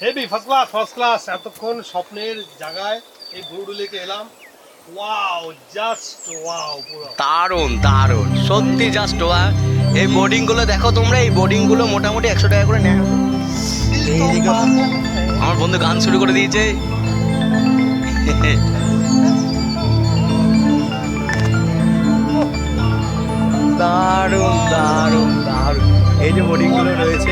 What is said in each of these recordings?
Heavy first class এতক্ষণ স্বপ্নের জায়গায় এই বুরুডি লেকে এলাম। ওয়াও, জাস্ট ওয়াও, পুরো দারুণ দারুণ, সত্যি জাস্ট ওয়াও। এই বোর্ডিং গুলো দেখো তোমরা, এই বোর্ডিং গুলো মোটামুটি 100 টাকা করে নেয়। এইদিকে আমার বন্ধু গান শুরু করে দিয়েছে। দারুণ দারুণ দারুণ, এই যে বোর্ডিং গুলো রয়েছে।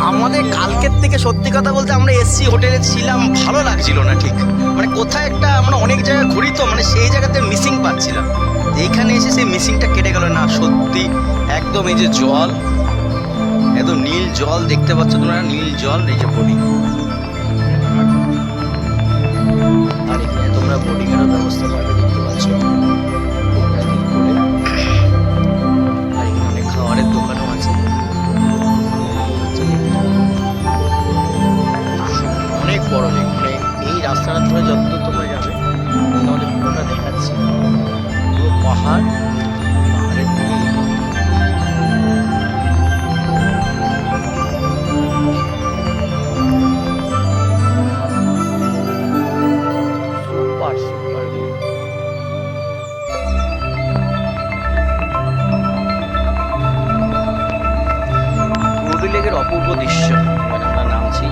আমাদের কালকের থেকে সত্যি কথা বলতে আমরা এসছি, হোটেলে ছিলাম, ভালো লাগছিল না ঠিক, মানে কোথায় একটা আমরা অনেক জায়গায় ঘুরি তো, মানে সেই জায়গাতে মিসিং পাচ্ছিলাম। এইখানে এসে সেই মিসিংটা কেটে গেল না সত্যি একদম। এই যে জল, একদম নীল জল দেখতে পাচ্ছ তোমরা, নীল জল, এই যে বোর্ডিং। আর এখানে তোমরা বোর্ডিং এর ব্যবস্থা পাবে দেখতে পাচ্ছ। আর এখানে অনেক খাবারের দোকানও আছে, অনেক বড় লেক। মানে এই রাস্তাটা ধরে যতদূর তোমরা যাবে তোমাদের পুরোটা দেখাচ্ছি, পুরো পাহাড়, পাহাড়ের দিকে সুপার সুপার ভিউ। বুরুডি লেকের অপূর্ব দৃশ্য। এবার আমরা নামছি।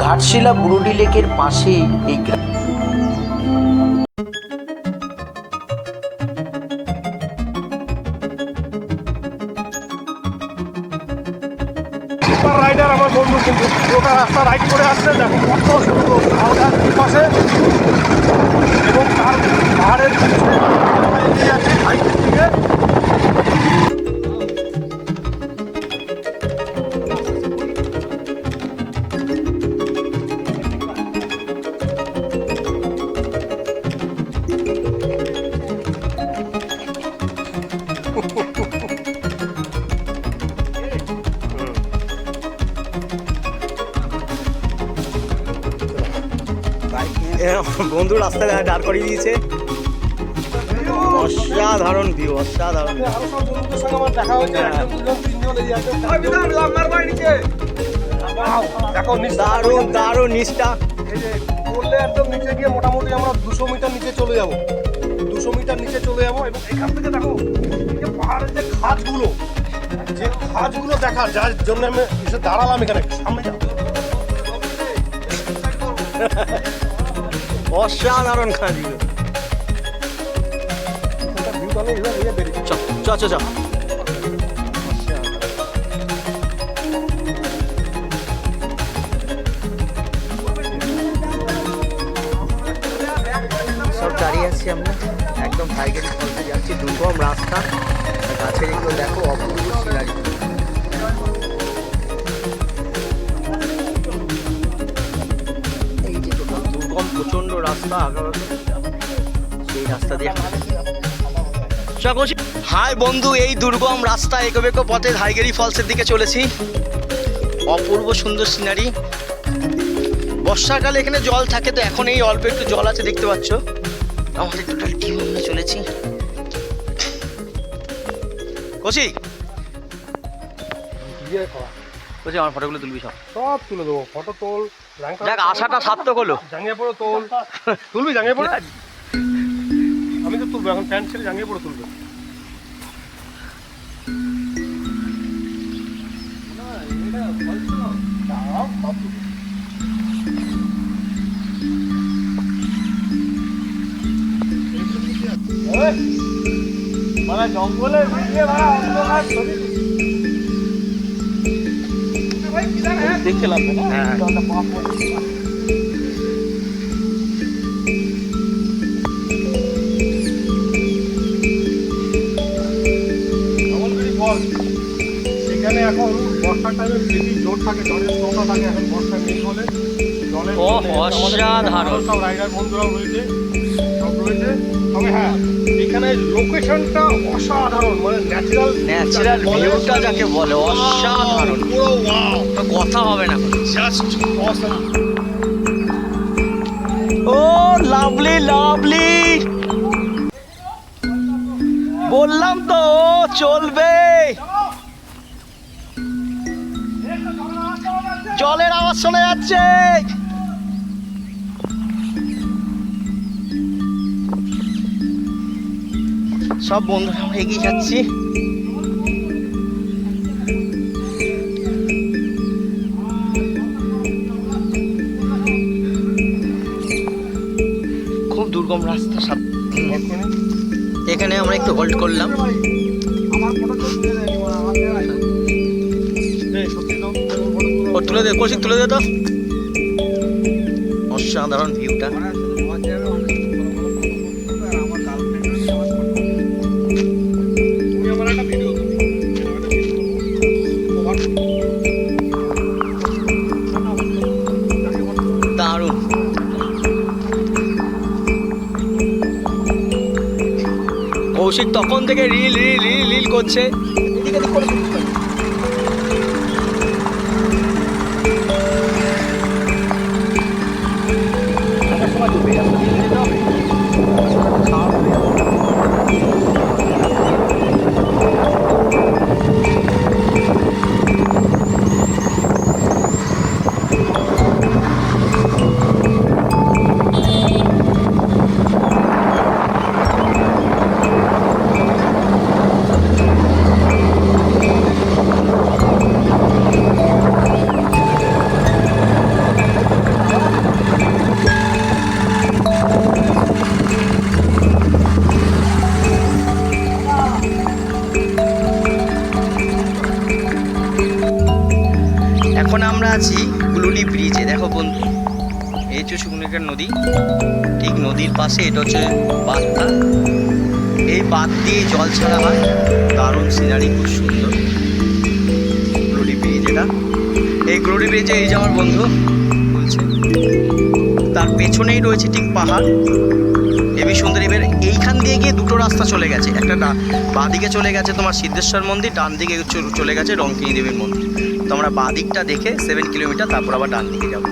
ঘাটশিলা বুরুডি লেকের পাশেই এই রাইডার আমার বন্ধু, কিন্তু ওটা রাস্তা রাইড করে আসছে। দেখো কত সুন্দর আওয়াজ পাশে, এবং তার পাহাড়ের এগিয়ে আছে হাইটের দিকে। বন্ধু রাস্তায় দাঁড় করিয়ে দিয়েছে। অসাধারণ ভিউ, অসাধারণ। আরো সব বন্ধুদের সঙ্গে আমার দেখা হয়েছে, একজন দুজন তিনজন এই আছে। দেখো দারুণ দারুণ নিচটা, এই যে করলে একদম নিচে গিয়ে মোটামুটি আমরা 200 মিটার নিচে চলে যাব। 200 মিটার নিচে চলে যাব, এবং এখান থেকে দেখো এই যে পাহাড়ের যে খাজগুলো দেখার, যার জন্য আমি এসে দাঁড়ালাম এখানে সামনে। অসাধারণ খাজগুলো। চ চ চ চ। সব দাঁড়িয়ে আছি আমরা, একদম টাইগারি ফলসে যাচ্ছি। দুর্গম রাস্তা, গাছের এগুলো দেখো, অপূর্ব সিনারি। এই যে দুর্গম প্রচন্ড রাস্তা, সেই রাস্তা দিয়ে। হাই বন্ধু, এই দুর্গম রাস্তা এঁকো বেঁকো পথে টাইগারি ফলসের দিকে চলেছি। অপূর্ব সুন্দর সিনারি। বর্ষাকালে এখানে জল থাকে, তো এখন এই অল্প একটু জল আছে দেখতে পাচ্ছ। আমাদের টোটাল টিম নিয়ে চলেছি। কচি কচি, আমার ফটোগুলো তুলবি, সব তুলে দেবো, ফটো তোল। দেখ আশাটা সার্থক হলো। জাঙ্গিয়ে পড়ো তোল, তুলবি জাঙ্গিয়ে পড়ে। আমি তো তুলবো, এখন প্যান্ট ছেড়ে জাঙ্গিয়ে পড়ে তুলবে। মানে জঙ্গলে দেখছিলাম সেখানে এখন বর্ষার টাইমে বেশি জোর থাকে, জলের স্রোতটা থাকে। এখন বর্ষা নেই বলে জলের অসাধারণ। সব রাইডার বন্ধুরাও রয়েছে, সব রয়েছে। তবে হ্যাঁ, এখানে লোকেশনটা অসাধারণ, মানে ন্যাচারাল ভিউটা যাকে বলে অসাধারণ, পুরো ওয়াও, কথা হবে না। Just awesome. Oh lovely lovely, বললাম তো চলবে। জলের আওয়াজ শোনা যাচ্ছে। সব বন্ধুরা আমরা এগিয়ে যাচ্ছি। খুব দুর্গম রাস্তা। এখানে আমরা একটু হোল্ড করলাম। ও তুলে দে, কৌশিক তুলে দে তো। অসাধারণ ভিউটা। দারুণ। কৌশিক তখন থেকে রিল রিল রিল রিল করছে। এখন আমরা আছি গুলুলি ব্রিজে। দেখো বন্ধু, এই হচ্ছে সুবর্ণরেখা নদী। ঠিক নদীর পাশে এটা হচ্ছে বাঁধটা। এই বাঁধ দিয়ে জল ছাড়া হয়। দারুণ সিনারি, খুব সুন্দর গুলুলি ব্রিজ এটা। এই গুলুলি ব্রিজে এই যে আমার বন্ধু বলছে, তার পেছনেই রয়েছে ঠিক পাহাড়। হেবি সুন্দর। এবার এইখান দিয়ে গিয়ে দুটো রাস্তা চলে গেছে। একটা বাঁ দিকে চলে গেছে তোমার সিদ্ধেশ্বর মন্দির, ডান দিকে চলে গেছে রঙ্কিনী দেবীর মন্দির। তো আমরা বাঁ দিকটা দেখে 7 কিলোমিটার, তারপর আবার ডান দিকে যাবো।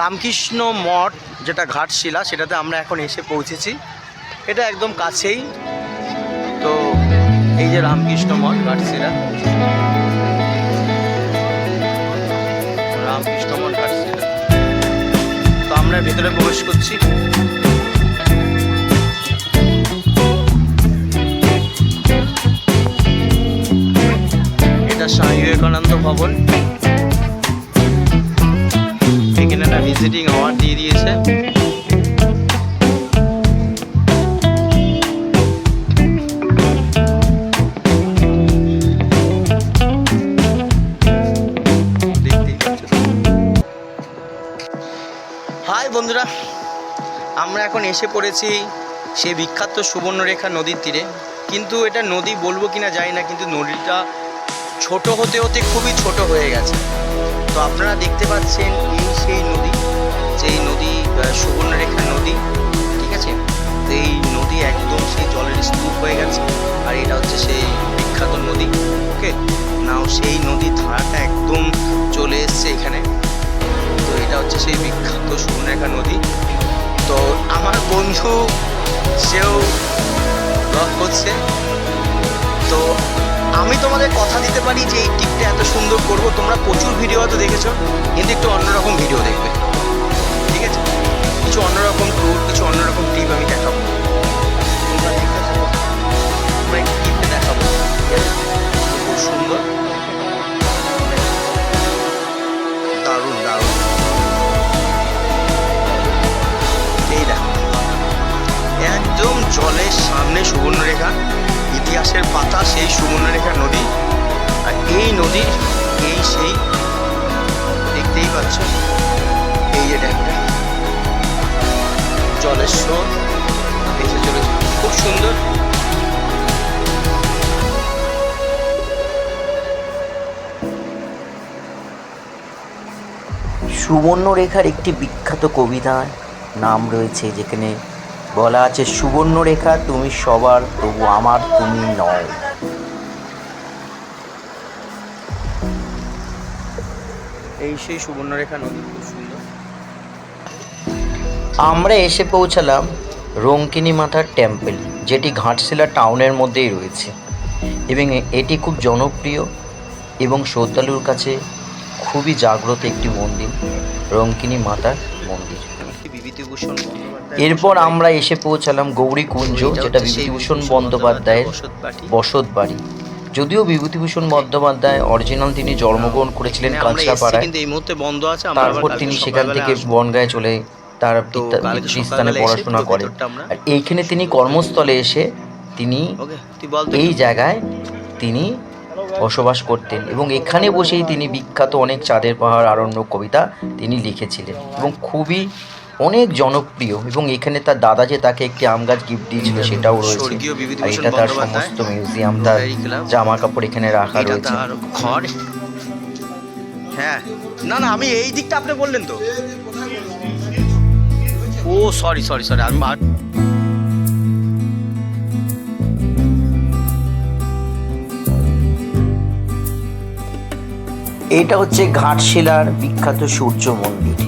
রামকৃষ্ণ মঠ যেটা ঘাটশিলা, সেটাতে আমরা এখন এসে পৌঁছেছি। এটা একদম কাছেই। তো এই যে রামকৃষ্ণ মঠ ঘাটশিলা, রামকৃষ্ণ মঠ ঘাটশিলা। তো আমরা ভেতরে প্রবেশ করছি। এটা স্বামী বিবেকানন্দ ভবন। এখানে একটা ভিজিটিং আওয়ার দিয়ে দিয়েছে। হাই বন্ধুরা, আমরা এখন এসে পড়েছি সেই বিখ্যাত সুবর্ণরেখা নদীর তীরে। কিন্তু এটা নদী বলবো কিনা জানি না, কিন্তু নদীটা ছোট হতে হতে খুবই ছোট হয়ে গেছে। তো আপনারা দেখতে পাচ্ছেন এই সেই নদী, যেই নদী সুবর্ণরেখা নদী, ঠিক আছে। তো এই নদী একদম সেই জলের স্তূপ হয়ে গেছে। আর এটা হচ্ছে সেই বিখ্যাত নদী। ওকে, নাও সেই নদীর ধারাটা একদম চলে এসছে এখানে। তো এটা হচ্ছে সেই বিখ্যাত সুবর্ণরেখা নদী। তো আমার বন্ধু সেও ব্লগ করছে। তো আমি তোমাদের কথা দিতে পারি যে এই ট্রিপটা এত সুন্দর করবো। তোমরা প্রচুর ভিডিও হয়তো দেখেছো, কিন্তু একটু অন্যরকম ভিডিও দেখবে, ঠিক আছে। কিছু অন্যরকম ট্যুর, কিছু অন্যরকম ট্রিপ আমি দেখাবো। তোমরা দেখতে থাকো, আমরা এই ট্রিপে দেখাবো, ঠিক আছে। খুব সুন্দর, দারুণ দারুণ। এই দেখো, একদম জলের সামনে সুবর্ণরেখা। গাছের পাতা সেই সুবর্ণরেখা নদী। আর এই নদীর এই সেই দেখতেই পাচ্ছ, এই যে ড্যামটা, জলের স্রোত ভেসে চলেছে, খুব সুন্দর। সুবর্ণরেখার একটি বিখ্যাত কবিতার নাম রয়েছে, যেখানে বলা আছে, সুবর্ণরেখা তুমি সবার, তবু আমার তুমি নও। এই সেই সুবর্ণরেখা নদী, খুব সুন্দর। আমরা এসে পৌঁছালাম রঙ্কিনী মাতার টেম্পল, যেটি ঘাটশিলা টাউনের মধ্যেই রয়েছে এবং এটি খুব জনপ্রিয় এবং শ্রদ্ধালুর কাছে খুবই জাগ্রত একটি মন্দির, রঙ্কিনী মাতার মন্দির। বিভূতিভূষণ বন্দ্যোপাধ্যায় এরপর আমরা এসে পৌঁছালাম গৌরীকুঞ্জ, যেটা বিভূতিভূষণ বন্দ্যোপাধ্যায়ের বসত বাড়ি। যদিও বিভূতিভূষণ বন্দ্যোপাধ্যায় অরিজিনাল তিনি জন্মগ্রহণ করেছিলেন কাঁচরাপাড়ায়, কিন্তু এই মুহূর্তে বন্ধ আছে। তারপর তিনি সেখান থেকে বনগাঁয় চলে তার পিতৃস্থানে পড়াশোনা করেন। আর এইখানে তিনি কর্মস্থলে এসে তিনি এই জায়গায় তিনি বসবাস করতেন এবং এখানে বসেই তিনি বিখ্যাত অনেক চাঁদের পাহাড় আরণ্যক কবিতা তিনি লিখেছিলেন এবং খুবই অনেক জনপ্রিয়। এবং এখানে তার দাদা যে তাকে একটি আম গাছ গিফট দিয়েছিল সেটাও রয়েছে। আর এটা তার সমস্ত মিউজিয়াম, তার জামা কাপড় এখানে রাখা রয়েছে। ঘর, হ্যাঁ, না না, আমি এই দিকটা আপনি বললেন তো। ও সরি, আমি এটা হচ্ছে ঘাটশিলার বিখ্যাত সূর্য মন্দির।